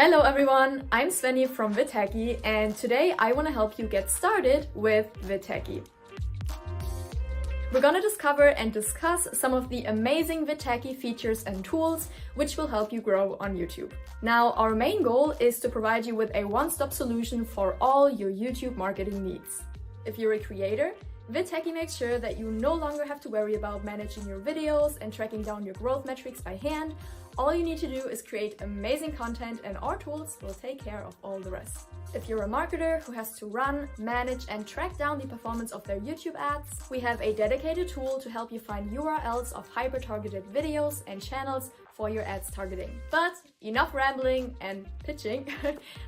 Hello everyone, I'm Svenny from Vidtechy, and today I want to help you get started with Vidtechy. We're gonna discover and discuss some of the amazing Vidtechy features and tools which will help you grow on YouTube. Now, our main goal is to provide you with a one-stop solution for all your YouTube marketing needs. If you're a creator, Vidtechy makes sure that you no longer have to worry about managing your videos and tracking down your growth metrics by hand. All you need to do is create amazing content and our tools will take care of all the rest. If you're a marketer who has to run, manage, and track down the performance of their YouTube ads, we have a dedicated tool to help you find URLs of hyper-targeted videos and channels for your ads targeting. But enough rambling and pitching,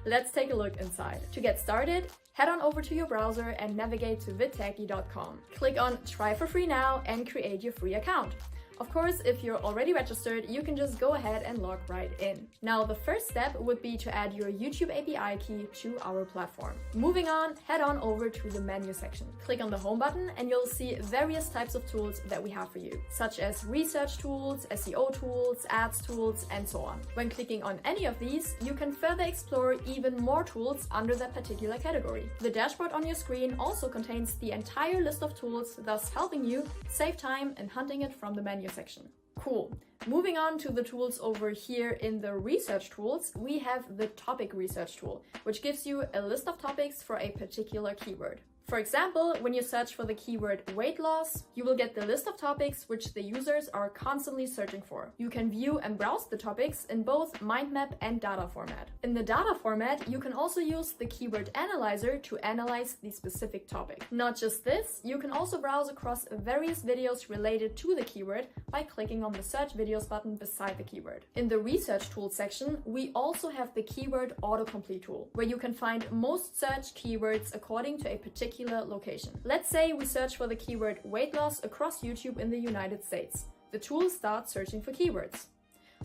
let's take a look inside. To get started, head on over to your browser and navigate to vidtechy.com. Click on Try for free now and create your free account. Of course, if you're already registered, you can just go ahead and log right in. Now, the first step would be to add your YouTube API key to our platform. Moving on, head on over to the menu section. Click on the home button and you'll see various types of tools that we have for you, such as research tools, SEO tools, ads tools, and so on. When clicking on any of these, you can further explore even more tools under that particular category. The dashboard on your screen also contains the entire list of tools, thus helping you save time in hunting it from the menu section. Cool. Moving on to the tools over here in the research tools, we have the topic research tool, which gives you a list of topics for a particular keyword. For example, when you search for the keyword weight loss, you will get the list of topics which the users are constantly searching for. You can view and browse the topics in both mind map and data format. In the data format, you can also use the keyword analyzer to analyze the specific topic. Not just this, you can also browse across various videos related to the keyword by clicking on the search videos button beside the keyword. In the research tools section, we also have the keyword autocomplete tool, where you can find most searched keywords according to a particular location. Let's say we search for the keyword weight loss across YouTube in the United States. The tool starts searching for keywords.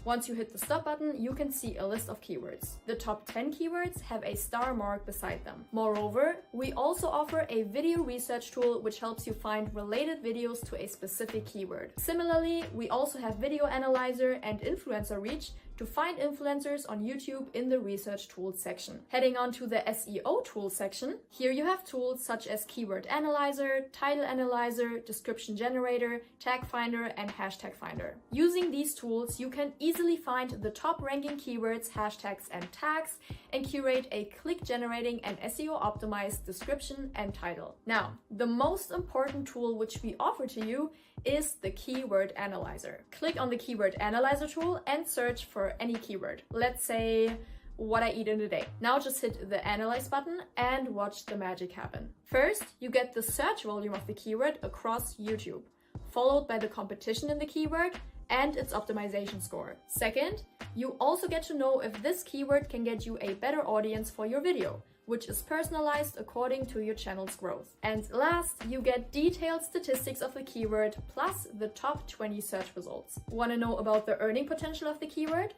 Once you hit the stop button, you can see a list of keywords. The top 10 keywords have a star mark beside them. Moreover, we also offer a video research tool which helps you find related videos to a specific keyword. Similarly, we also have video analyzer and influencer reach to find influencers on YouTube in the research tools section. Heading on to the SEO tools section, here you have tools such as keyword analyzer, title analyzer, description generator, tag finder, and hashtag finder. Using these tools, you can easily find the top ranking keywords, hashtags, and tags, and curate a click generating and SEO optimized description and title. Now, the most important tool which we offer to you is the keyword analyzer. Click on the keyword analyzer tool and search for any keyword. Let's say what I eat in a day. Now just hit the analyze button and watch the magic happen. First, you get the search volume of the keyword across YouTube, followed by the competition in the keyword and its optimization score. Second, you also get to know if this keyword can get you a better audience for your video, which is personalized according to your channel's growth. And last, you get detailed statistics of the keyword plus the top 20 search results. Want to know about the earning potential of the keyword?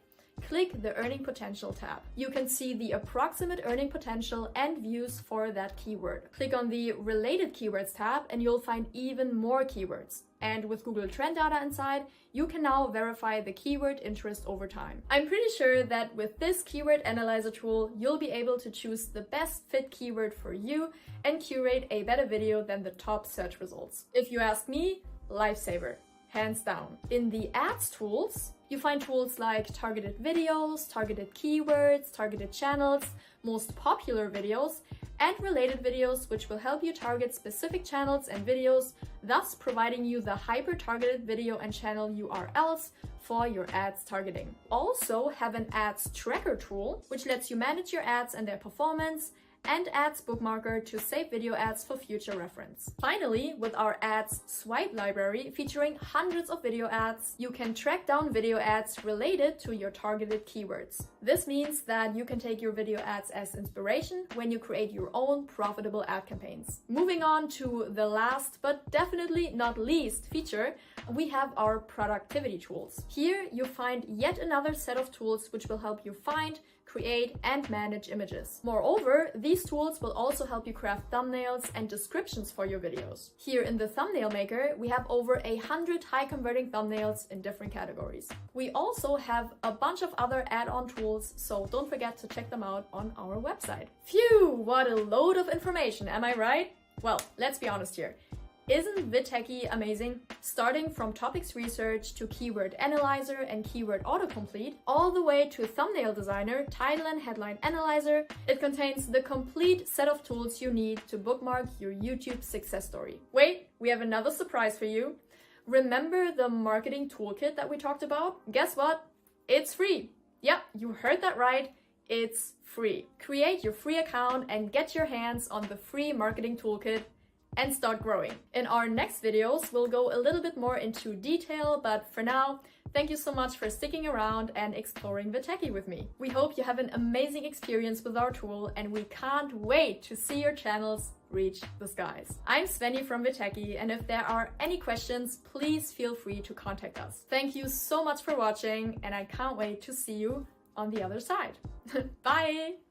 Click the Earning Potential tab. You can see the approximate earning potential and views for that keyword. Click on the Related Keywords tab and you'll find even more keywords. And with Google Trend data inside, you can now verify the keyword interest over time. I'm pretty sure that with this keyword analyzer tool, you'll be able to choose the best fit keyword for you and curate a better video than the top search results. If you ask me, lifesaver, hands down. In the ads tools, you find tools like targeted videos, targeted keywords, targeted channels, most popular videos, and related videos, which will help you target specific channels and videos, thus providing you the hyper-targeted video and channel URLs for your ads targeting. Also have an ads tracker tool, which lets you manage your ads and their performance, and ads bookmarker to save video ads for future reference. Finally, with our ads swipe library featuring hundreds of video ads, you can track down video ads related to your targeted keywords. This means that you can take your video ads as inspiration when you create your own profitable ad campaigns. Moving on to the last but definitely not least feature, we have our productivity tools. Here you find yet another set of tools which will help you find, create, and manage images. Moreover, these tools will also help you craft thumbnails and descriptions for your videos. Here in the Thumbnail Maker, we have over 100 high-converting thumbnails in different categories. We also have a bunch of other add-on tools, so don't forget to check them out on our website. Phew, what a load of information, am I right? Well, let's be honest here. Isn't Vidtechy amazing? Starting from topics research to keyword analyzer and keyword autocomplete, all the way to thumbnail designer, title and headline analyzer, it contains the complete set of tools you need to bookmark your YouTube success story. Wait, we have another surprise for you. Remember the marketing toolkit that we talked about? Guess what? It's free. Yep, you heard that right. It's free. Create your free account and get your hands on the free marketing toolkit and start growing. In our next videos, we'll go a little bit more into detail, but for now, thank you so much for sticking around and exploring Vidtechy with me. We hope you have an amazing experience with our tool, and we can't wait to see your channels reach the skies. I'm Svenny from Vidtechy, and if there are any questions, please feel free to contact us. Thank you so much for watching, and I can't wait to see you on the other side. Bye!